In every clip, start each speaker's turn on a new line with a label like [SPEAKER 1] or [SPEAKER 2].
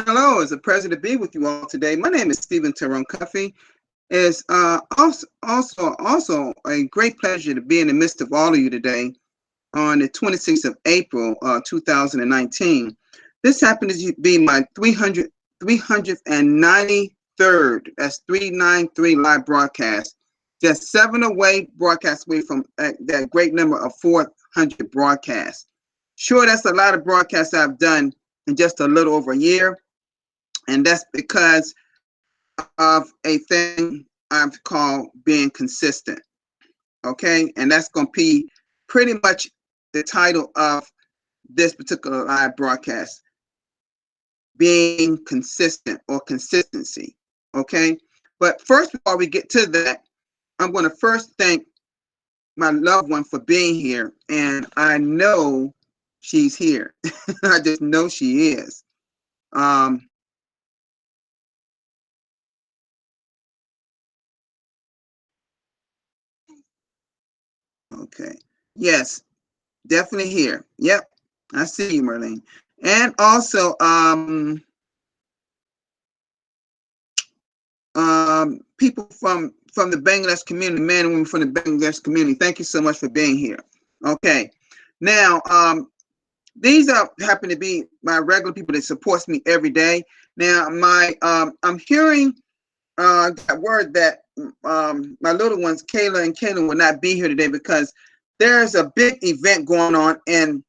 [SPEAKER 1] Hello, it's a pleasure to be with you all today. My name is Stephen Tyrone Cuffey. It's also a great pleasure to be in the midst of all of you today on the 26th of April, 2019. This happens to be my 393rd, that's 393 live broadcast. Just 7 away broadcasts away from that great number of 400 broadcasts. Sure, that's a lot of broadcasts I've done in just a little over a year. And that's because of a thing I've called being consistent. Okay. And that's going to be pretty much the title of this particular live broadcast, being consistent or consistency. Okay. But first, before we get to that, I'm going to first thank my loved one for being here. And I know she's here. I just know she is. Okay. Yes, definitely here. Yep. I see you, Merlene. And also, people from the Bangladesh community, men and women from the Bangladesh community. Thank you so much for being here. Okay. Now, these happen to be my regular people that supports me every day. Now, I'm hearing got word that my little ones, Kayla and Kaylin, will not be here today because there's a big event going on in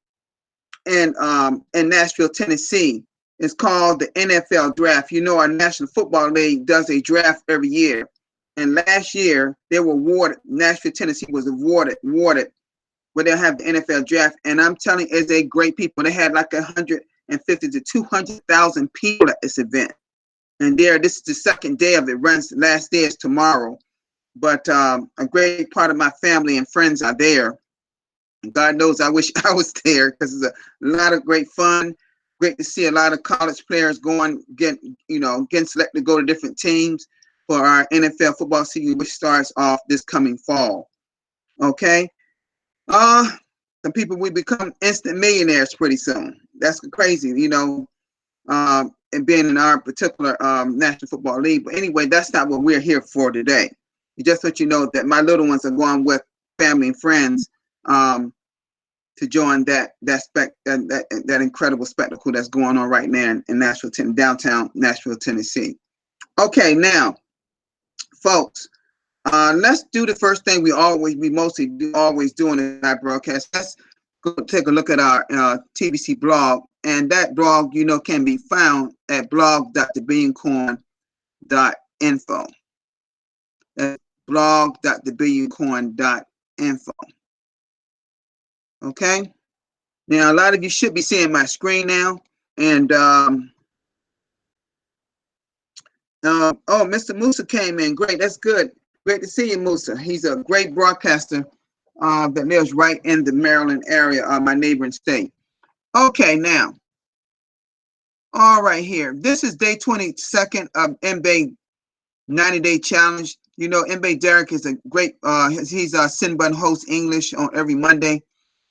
[SPEAKER 1] Nashville, Tennessee. It's called the NFL Draft. You know, our National Football League does a draft every year. And last year, they were awarded, Nashville, Tennessee was awarded where they'll have the NFL Draft. And I'm telling you, it's a great people. They had like 150 to 200,000 people at this event. And this is the second day of it. Runs, last day is tomorrow. But a great part of my family and friends are there. God knows I wish I was there because it's a lot of great fun. Great to see a lot of college players getting selected to go to different teams for our NFL football season, which starts off this coming fall. Okay. Some people will become instant millionaires pretty soon. That's crazy, and being in our particular National Football League. But anyway, that's not what we're here for today. Just let you know that my little ones are going with family and friends to join that incredible spectacle that's going on right now in Nashville, downtown Nashville, Tennessee. Okay, now, folks, let's do the first thing we mostly always do in our broadcast. Let's go take a look at our TBC blog, and that blog, can be found at blog.thebillioncoin.info. That's blog.thebillioncoin.info. Okay. Now, a lot of you should be seeing my screen now. And, Mr. Musa came in. Great. That's good. Great to see you, Musa. He's a great broadcaster that lives right in the Maryland area, my neighboring state. Okay, now. All right, here. This is day 22nd of MBay 90-Day Challenge. You know, MBay Derek is a great, he's a Sin Bun host English on every Monday.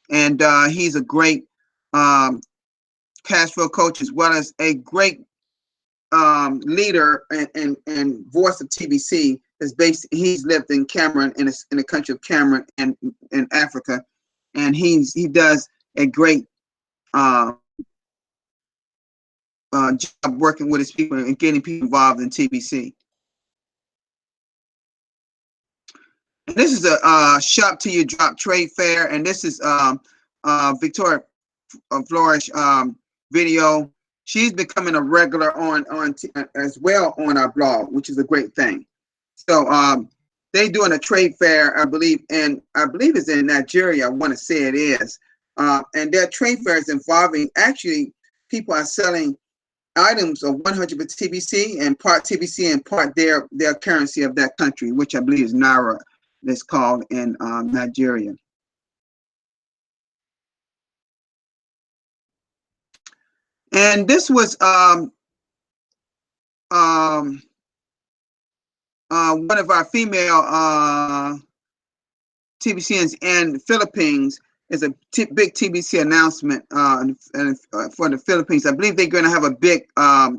[SPEAKER 1] And he's a great cash flow coach as well as a great leader and voice of TBC. He's lived in Cameroon, in the country of Cameroon and in Africa, and he does a great job working with his people and getting people involved in TBC. And this is a shop till you drop trade fair, and this is Victoria Flores video. She's becoming a regular on as well on our blog, which is a great thing. So they doing a trade fair, I believe it's in Nigeria. I want to say it is, and their trade fair is involving actually people are selling items of 100% TBC and part TBC and part their currency of that country, which I believe is Naira. That's called in Nigeria. And this was one of our female TBCNs in the Philippines, is a big TBC announcement for the Philippines. I believe they're going to have a big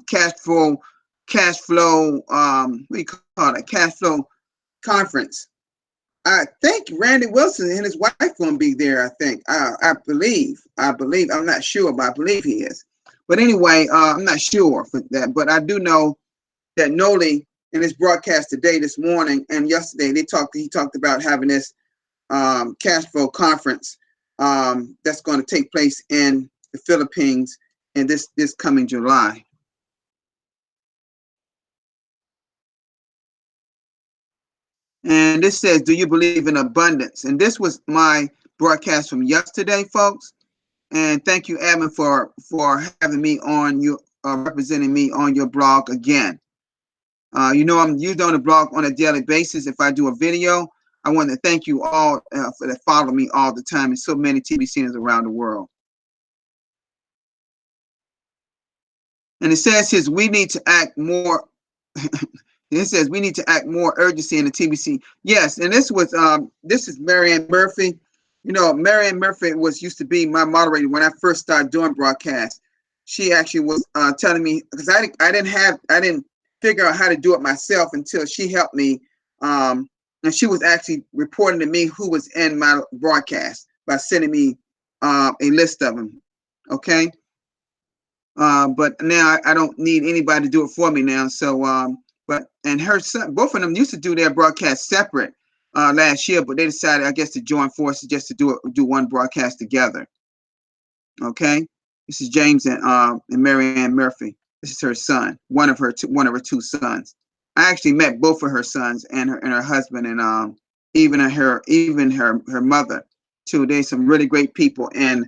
[SPEAKER 1] cash flow what do you call it, cash flow conference. I think Randy Wilson and his wife going to be there. I believe. I'm not sure, but I believe he is. But anyway, I'm not sure for that. But I do know that Noli in his broadcast today, this morning, and yesterday, he talked about having this cash flow conference that's going to take place in the Philippines in this coming July. And this says, do you believe in abundance? And this was my broadcast from yesterday, folks. And thank you, Admin, for having me on you, representing me on your blog again. You know, I'm used on the blog on a daily basis. If I do a video, I want to thank you all for that follow me all the time, and so many TBCers around the world. And it says here, we need to act more. It says we need to act more urgency in the TBC. Yes, and this is Marianne Murphy. You know, Marianne Murphy used to be my moderator when I first started doing broadcasts. She actually was telling me, because I didn't figure out how to do it myself until she helped me. And she was actually reporting to me who was in my broadcast by sending me a list of them. Okay. But now I don't need anybody to do it for me now. So, and her son, both of them used to do their broadcast separate last year, but they decided, I guess, to join forces just to do one broadcast together. Okay. This is James and Marianne Murphy. This is her son, one of her two sons. I actually met both of her sons and her husband, and even her mother too. There's some really great people in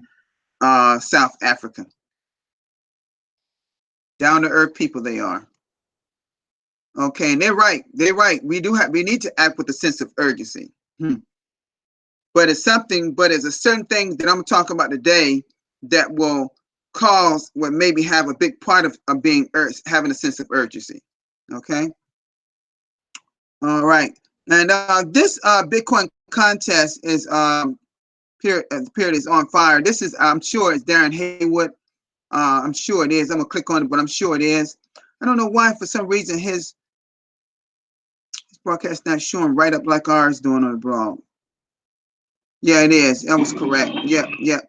[SPEAKER 1] South Africa. Down to earth people they are. Okay, and they're right. We need to act with a sense of urgency. But it's a certain thing that I'm talking about today that will maybe have a big part of having a sense of urgency. Okay. All right. And this Bitcoin contest is period is on fire. This is, I'm sure it's Darren Haywood. I'm sure it is. I'm gonna click on it, but I'm sure it is. I don't know why, for some reason, his broadcast not showing right up like ours doing on the blog. Yeah, it is. That was correct. Yeah.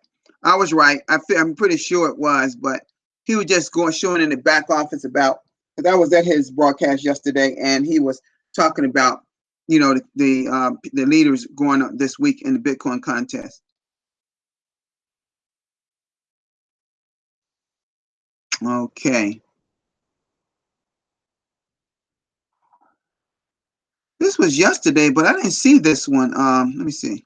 [SPEAKER 1] I was right. I'm pretty sure it was, but he was just showing in the back office about, because I was at his broadcast yesterday, and he was talking about, you know, the leaders going on this week in the Bitcoin contest. Okay. This was yesterday, but I didn't see this one. Let me see.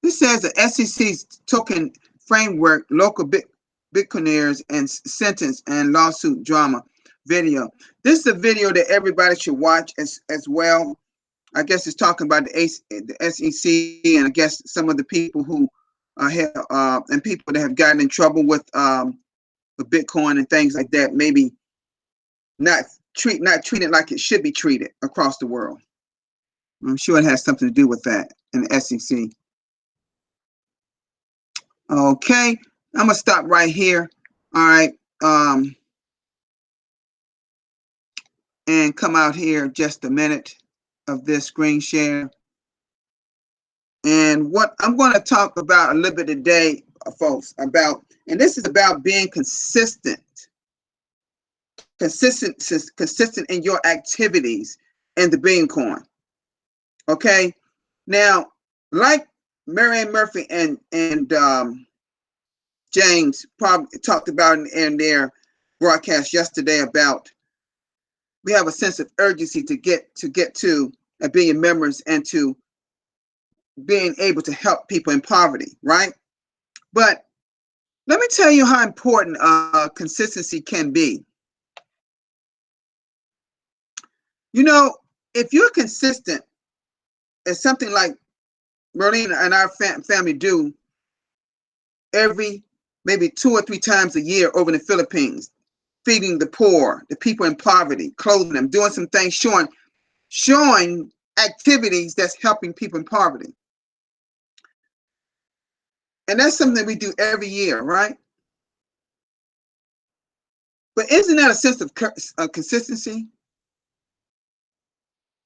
[SPEAKER 1] This says the SEC's token framework, local Bitcoiners and sentence and lawsuit drama video. This is a video that everybody should watch as well. I guess it's talking about the SEC, and I guess some of the people who and people that have gotten in trouble with Bitcoin and things like that, maybe not treated like it should be treated across the world. I'm sure it has something to do with that in the SEC. Okay, I'm gonna stop right here. All right, and come out here just a minute of this screen share. And what I'm going to talk about a little bit today, folks, and this is about being consistent in your activities in the Billion Coin. Okay, now, like Marianne Murphy and James probably talked about in their broadcast yesterday about, we have a sense of urgency to get to a billion members and to being able to help people in poverty, right? But let me tell you how important consistency can be. You know, if you're consistent, it's something like Merlene and our family do every maybe 2 or 3 times a year over in the Philippines. feeding the poor, the people in poverty, clothing them, doing some things, showing activities that's helping people in poverty. And that's something that we do every year, right? But isn't that a sense of consistency?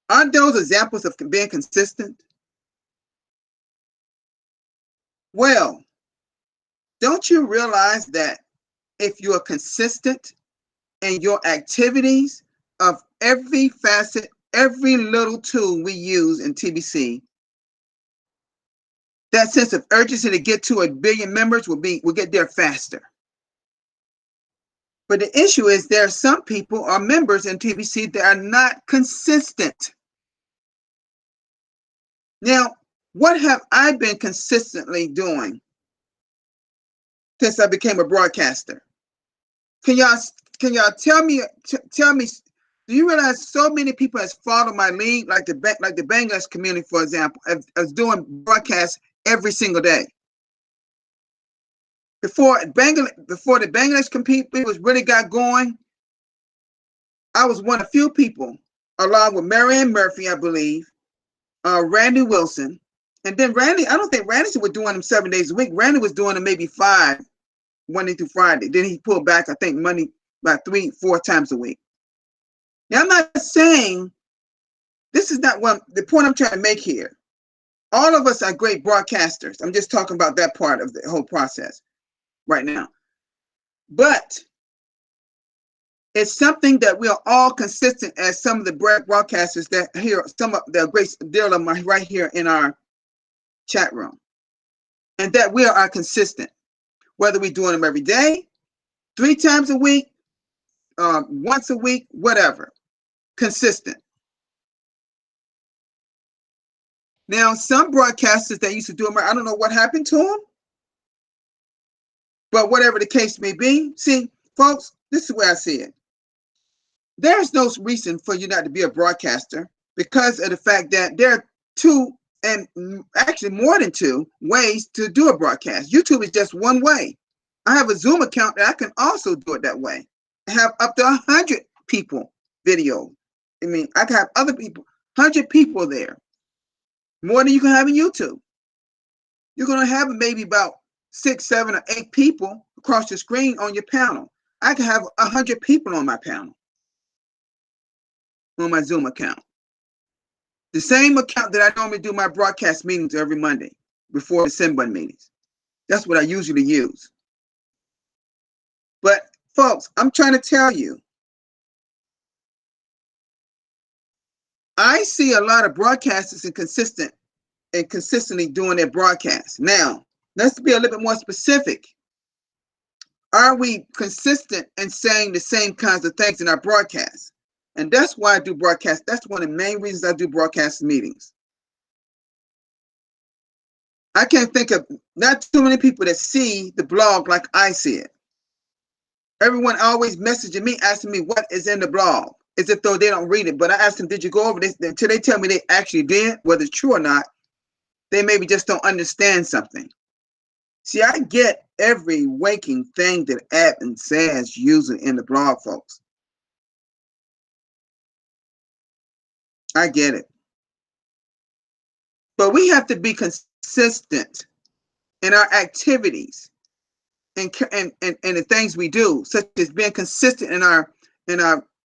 [SPEAKER 1] Aren't those examples of being consistent? Well, don't you realize that if you're consistent in your activities of every facet, every little tool we use in TBC, that sense of urgency to get to 1 billion members will get there faster. But the issue is there are some people or members in TBC that are not consistent. Now, what have I been consistently doing since I became a broadcaster? Can y'all tell me? Do you realize so many people has followed my lead, like the Bangladesh community, for example, as doing broadcasts every single day? Before the Bangladesh community was really got going, I was one of few people, along with Marianne Murphy, I believe, Randy Wilson, and then Randy. I don't think Randy was doing them 7 days a week. Randy was doing them maybe 5, Monday through Friday. Then he pulled back, I think, Monday about 3-4 times a week. Now, I'm not saying this is not the point I'm trying to make here. All of us are great broadcasters. I'm just talking about that part of the whole process right now. But it's something that we are all consistent as some of the broadcasters that here, some of the great deal of them are right here in our chat room. And that we are consistent, whether we're doing them every day, 3 times a week, once a week, whatever, consistent. Now, some broadcasters that used to do them, I don't know what happened to them, but whatever the case may be, see, folks, this is the way I see it. There's no reason for you not to be a broadcaster because of the fact that there are 2, and actually more than 2 ways to do a broadcast. YouTube is just one way. I have a Zoom account that I can also do it that way. I have up to 100 people video. I mean, I can have other people, 100 people there. More than you can have in YouTube. You're going to have maybe about 6, 7, or 8 people across the screen on your panel. I can have 100 people on my panel, on my Zoom account. The same account that I normally do my broadcast meetings every Monday before the send button meetings. That's what I usually use. But folks, I'm trying to tell you, I see a lot of broadcasters and consistently doing their broadcasts. Now, let's be a little bit more specific. Are we consistent in saying the same kinds of things in our broadcasts? And that's why I do broadcasts. That's one of the main reasons I do broadcast meetings. I can't think of not too many people that see the blog like I see it. Everyone always messaging me, asking me what is in the blog, as if though they don't read it. But I asked them, did you go over this? Until they tell me they actually did, whether it's true or not, they maybe just don't understand something. See, I get every waking thing that admin says usually in the blog, folks. I get it. But we have to be consistent in our activities and the things we do, such as being consistent in our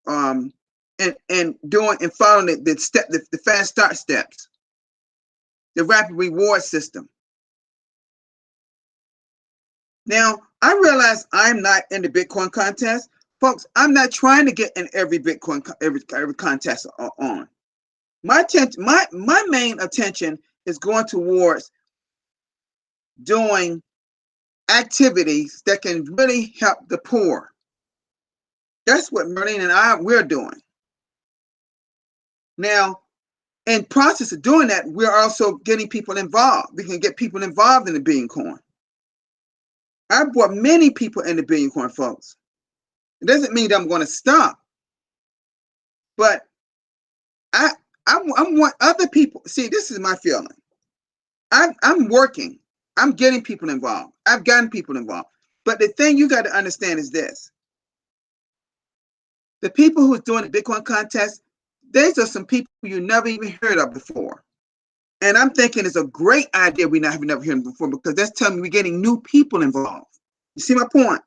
[SPEAKER 1] and doing and following the fast start steps, the rapid reward system. Now, I realize I'm not in the Bitcoin contest. Folks, I'm not trying to get in every Bitcoin, every contest on. My main attention is going towards doing activities that can really help the poor. That's what Marlene and we're doing. Now, in process of doing that, we're also getting people involved. We can get people involved in the Billion Coin. I brought many people in the Billion Coin, folks. It doesn't mean that I'm going to stop, but I want other people. See, this is my feeling. I'm working. I'm getting people involved. I've gotten people involved. But the thing you got to understand is this. The people who's doing the Bitcoin contest, these are some people you never even heard of before. And I'm thinking it's a great idea we have never heard of before, because that's telling me we're getting new people involved. You see my point?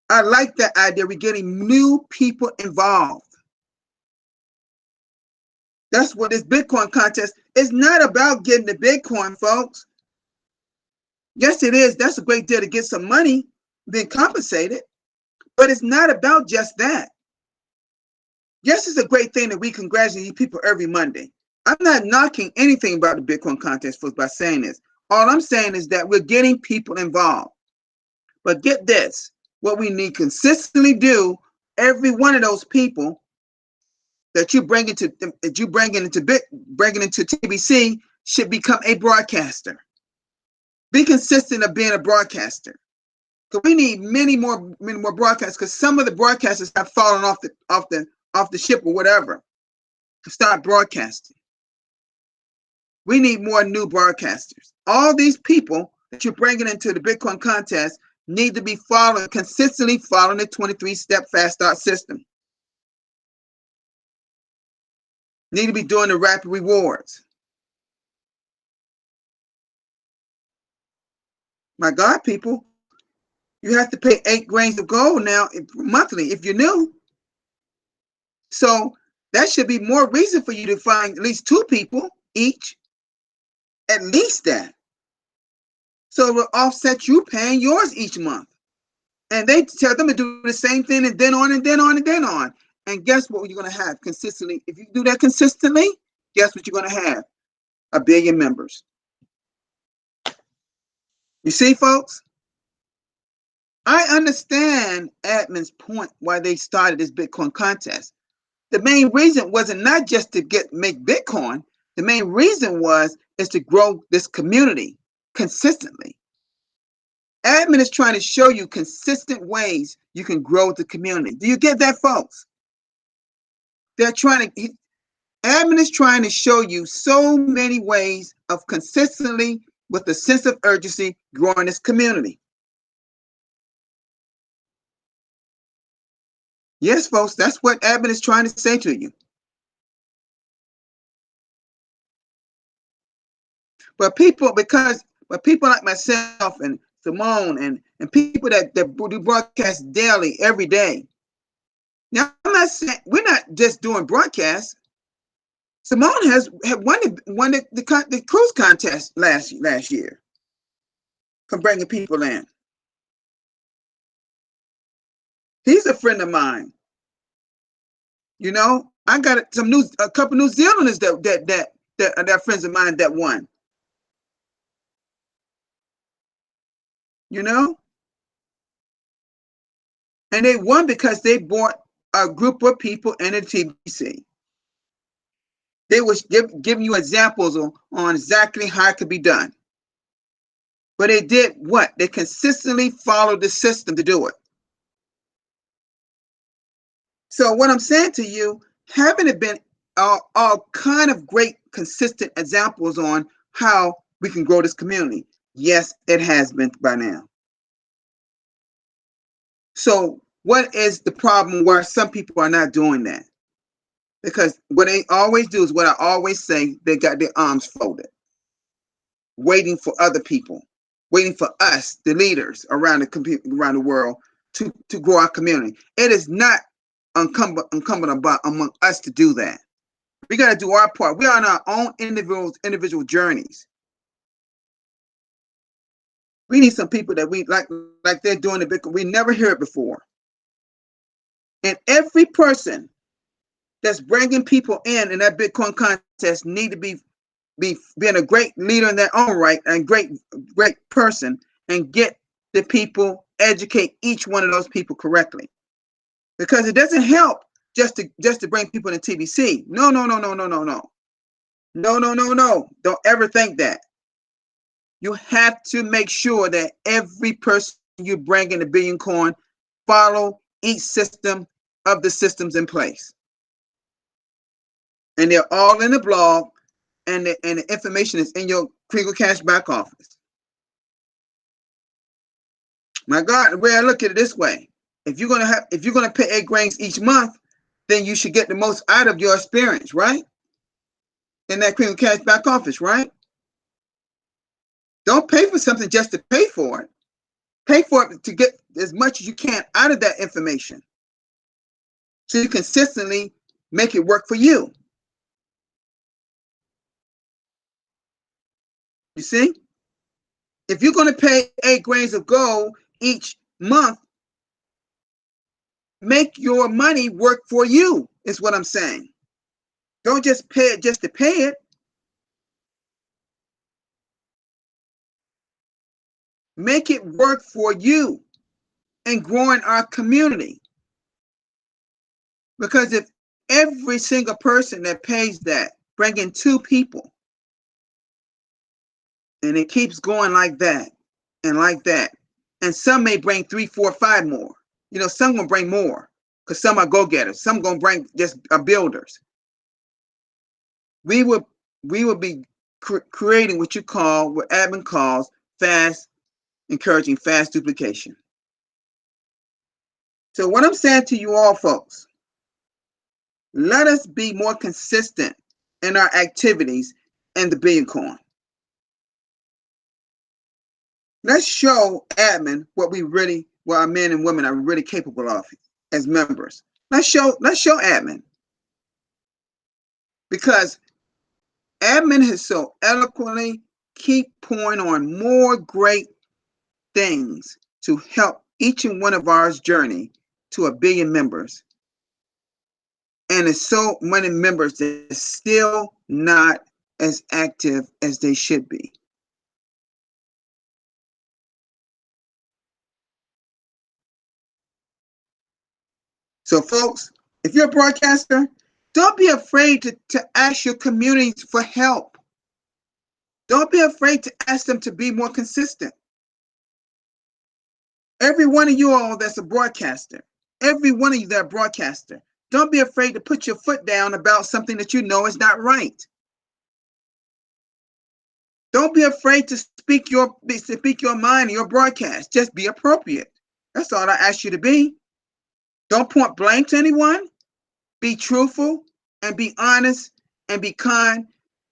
[SPEAKER 1] I like that idea. We're getting new people involved. That's what this Bitcoin contest is not about, getting the Bitcoin, folks. Yes, it is. That's a great deal to get some money, being compensated. But it's not about just that. Yes, it's a great thing that we congratulate people every Monday. I'm not knocking anything about the Bitcoin contest, folks, by saying this. All I'm saying is that we're getting people involved. But get this, what we need consistently do, every one of those people that you bring into TBC should become a broadcaster. Be consistent of being a broadcaster. Because we need many more broadcasters, because some of the broadcasters have fallen off the ship or whatever to start broadcasting. We need more new broadcasters. All these people that you're bringing into the Bitcoin contest need to be consistently following the 23-step fast start system. Need to be doing the rapid rewards. My God, people, you have to pay 8 grains of gold now monthly if you're new. So that should be more reason for you to find at least 2 people each. At least that. So it will offset you paying yours each month. And they tell them to do the same thing, and then on and then on and then on. And guess what you're going to have consistently? If you do that consistently, guess what you're going to have? 1 billion members. You see, folks? I understand admin's point why they started this Bitcoin contest. The main reason wasn't not just to make Bitcoin. The main reason is to grow this community consistently. Admin is trying to show you consistent ways you can grow the community. Do you get that, folks? Admin is trying to show you so many ways of consistently, with a sense of urgency, growing this community. Yes, folks, that's what admin is trying to say to you. But people like myself and Simone and people that do broadcast daily, every day. Now, I'm not saying we're not just doing broadcasts. Simone had won the cruise contest last year from bringing people in. He's a friend of mine. You know, I got a couple New Zealanders that are friends of mine that won. You know, and they won because they brought a group of people in the TBC. They was giving you examples on exactly how it could be done. But they did what? They consistently followed the system to do it. So what I'm saying to you, haven't it been all kind of great consistent examples on how we can grow this community? Yes, it has been by now. So what is the problem where some people are not doing that? Because what they always do is what I always say, they got their arms folded, waiting for other people, waiting for us, the leaders around the world, to grow our community. It is not incumbent among us to do that. We got to do our part. We are on our own individual journeys. We need some people that we like they're doing the Bitcoin. We never heard it before. And every person that's bringing people in that Bitcoin contest need to be being a great leader in their own right and great person, and get the people, educate each one of those people correctly. Because it doesn't help just to bring people in TBC. No. Don't ever think that. You have to make sure that every person you bring in the Billion Coin follow each system of the systems in place. And they're all in the blog, and the information is in your Kriegel Cash back office. My God, the way I look at it this way, If you're gonna pay 8 grand each month, then you should get the most out of your experience, right? In that Cream of Cash back office, right? Don't pay for something just to pay for it. Pay for it to get as much as you can out of that information, so you consistently make it work for you. You see? If you're going to pay 8 grains of gold each month, make your money work for you, is what I'm saying. Don't just pay it just to pay it. Make it work for you and growing our community. Because if every single person that pays that bring in 2 people, and it keeps going like that and like that, and some may bring 3, 4, 5 more. You know, some gonna bring more because some are go-getters. Some gonna bring just builders. We will be creating what admin calls encouraging fast duplication. So what I'm saying to you all folks, let us be more consistent in our activities in the Billion Coin. Let's show admin what our men and women are really capable of as members. Let's show admin, because admin has so eloquently keep pouring on more great things to help each and one of ours journey to 1 billion members. And it's so many members that are still not as active as they should be. So folks, if you're a broadcaster, don't be afraid to ask your community for help. Don't be afraid to ask them to be more consistent. Every one of you all that's a broadcaster, every one of you that are a broadcaster, don't be afraid to put your foot down about something that you know is not right. Don't be afraid to speak your mind in your broadcast. Just be appropriate. That's all I ask you to be. Don't point blame to anyone. Be truthful and be honest and be kind.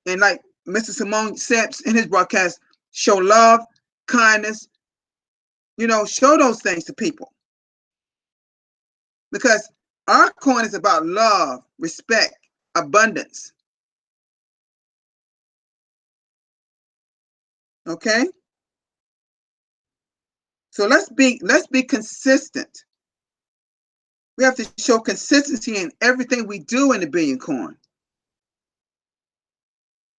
[SPEAKER 1] And like Mr. Simone said in his broadcast, show love, kindness. You know, show those things to people. Because our coin is about love, respect, abundance. Okay? So let's be consistent. We have to show consistency in everything we do in the Billion Coin.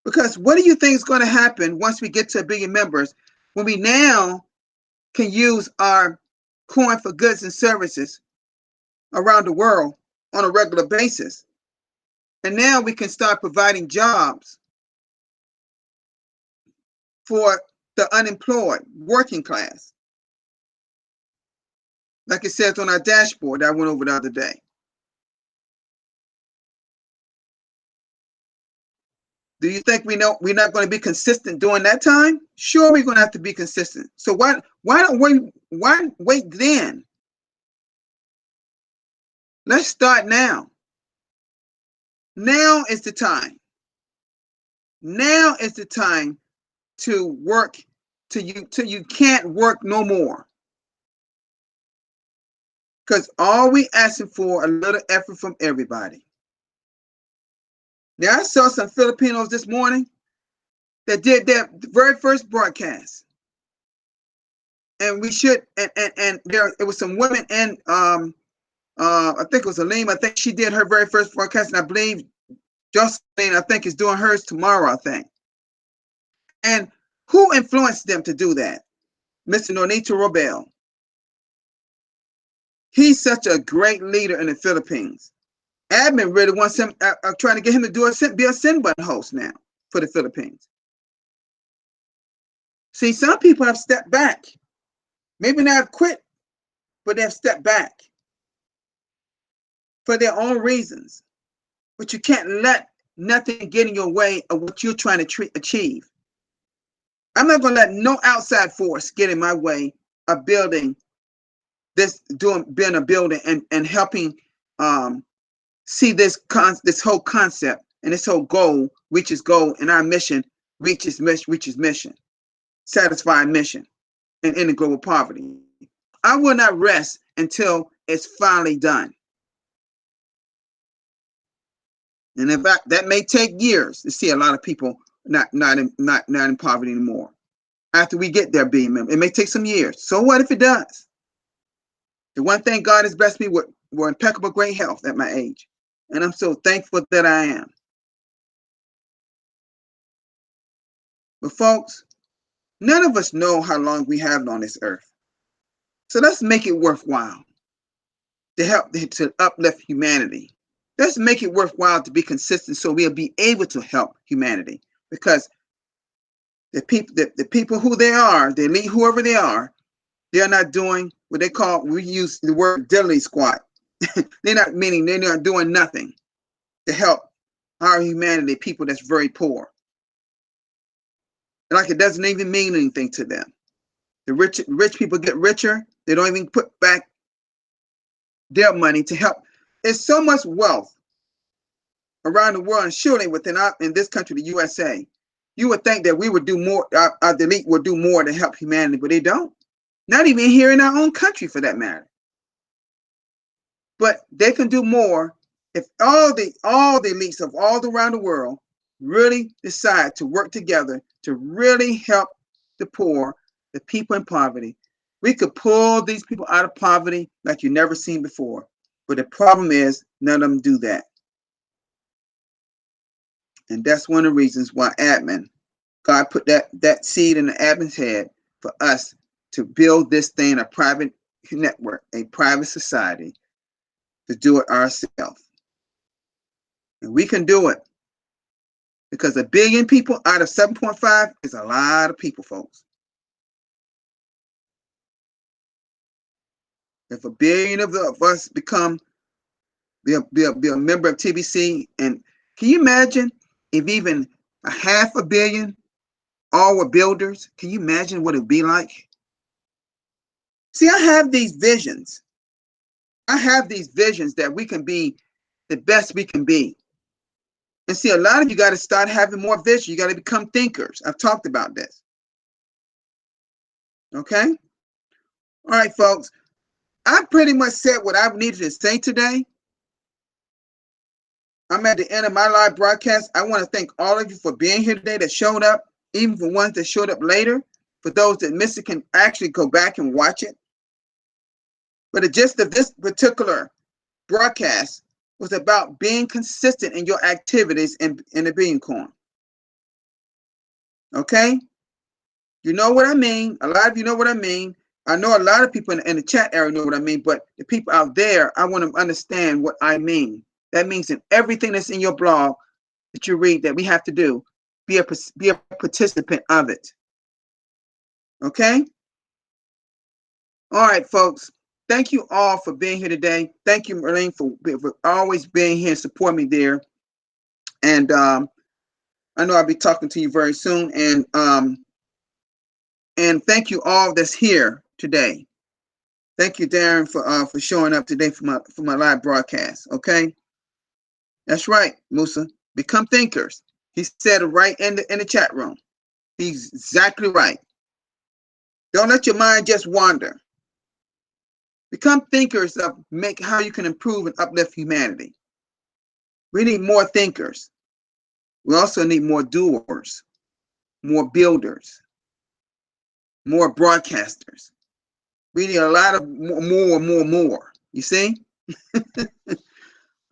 [SPEAKER 1] Because what do you think is going to happen once we get to 1 billion members, when we now can use our coin for goods and services around the world on a regular basis? And now we can start providing jobs for the unemployed, working class. Like it says on our dashboard that I went over the other day. Do you think we know we're not going to be consistent during that time? Sure, we're going to have to be consistent. So why wait then? Let's start now. Now is the time. Now is the time to work till you can't work no more. Because all we asking for a little effort from everybody. Now I saw some Filipinos this morning that did their very first broadcast. And we should and there it was some women, and I think it was Alim. I think she did her very first broadcast, and I believe Jocelyn, I think, is doing hers tomorrow, I think. And who influenced them to do that? Mr. Nonito Robel. He's such a great leader in the Philippines. Admin really wants him, trying to get him to be a send button host now for the Philippines. See, some people have stepped back. Maybe not quit, but they've stepped back for their own reasons. But you can't let nothing get in your way of what you're trying to achieve. I'm not going to let no outside force get in my way of building being a builder and helping see this whole concept and this whole goal reaches goal, and our mission reaches mission, satisfied mission, and end global poverty. I will not rest until it's finally done. And in fact, that may take years to see a lot of people not in poverty anymore. After we get there, being member, it may take some years. So what if it does? The one thing God has blessed me with were impeccable great health at my age, and I'm so thankful that I am. But folks, none of us know how long we have on this earth, so let's make it worthwhile to help to uplift humanity. Let's make it worthwhile to be consistent, so we'll be able to help humanity. Because the people who they are, the elite, whoever they are not doing what they call, we use the word diddly squat. They're not doing nothing to help our humanity, people that's very poor. Like it doesn't even mean anything to them. The rich people get richer. They don't even put back their money to help. There's so much wealth around the world, and surely in this country, the USA, you would think that we would do more, the elite would do more to help humanity, but they don't. Not even here in our own country, for that matter. But they can do more if all the elites of all around the world really decide to work together to really help the poor, the people in poverty. We could pull these people out of poverty like you've never seen before. But the problem is none of them do that. And that's one of the reasons why God put that seed in the admin's head for us to build this thing, a private network, a private society, to do it ourselves. And we can do it because 1 billion people out of 7.5 is a lot of people, folks. If 1 billion of us be a member of TBC, and can you imagine if even a 500 million all were builders? Can you imagine what it'd be like? See, I have these visions. I have these visions that we can be the best we can be. And see, a lot of you got to start having more vision. You got to become thinkers. I've talked about this. Okay? All right, folks. I pretty much said what I needed to say today. I'm at the end of my live broadcast. I want to thank all of you for being here today that showed up, even for ones that showed up later. For those that missed it, can actually go back and watch it. But the gist of this particular broadcast was about being consistent in your activities in the Billion Coin. Okay? You know what I mean. A lot of you know what I mean. I know a lot of people in the chat area know what I mean, but the people out there, I want to understand what I mean. That means in everything that's in your blog that you read that we have to do, be a participant of it. Okay? All right, folks. Thank you all for being here today. Thank you, Marlene, for always being here and supporting me there. And I know I'll be talking to you very soon. And thank you all that's here today. Thank you, Darren, for showing up today for my live broadcast. Okay, that's right, Musa. Become thinkers. He said it right in the chat room. He's exactly right. Don't let your mind just wander. Become thinkers of how you can improve and uplift humanity. We need more thinkers. We also need more doers, more builders, more broadcasters. We need a lot of more. You see?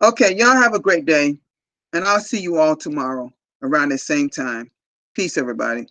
[SPEAKER 1] Okay, y'all have a great day. And I'll see you all tomorrow around the same time. Peace, everybody.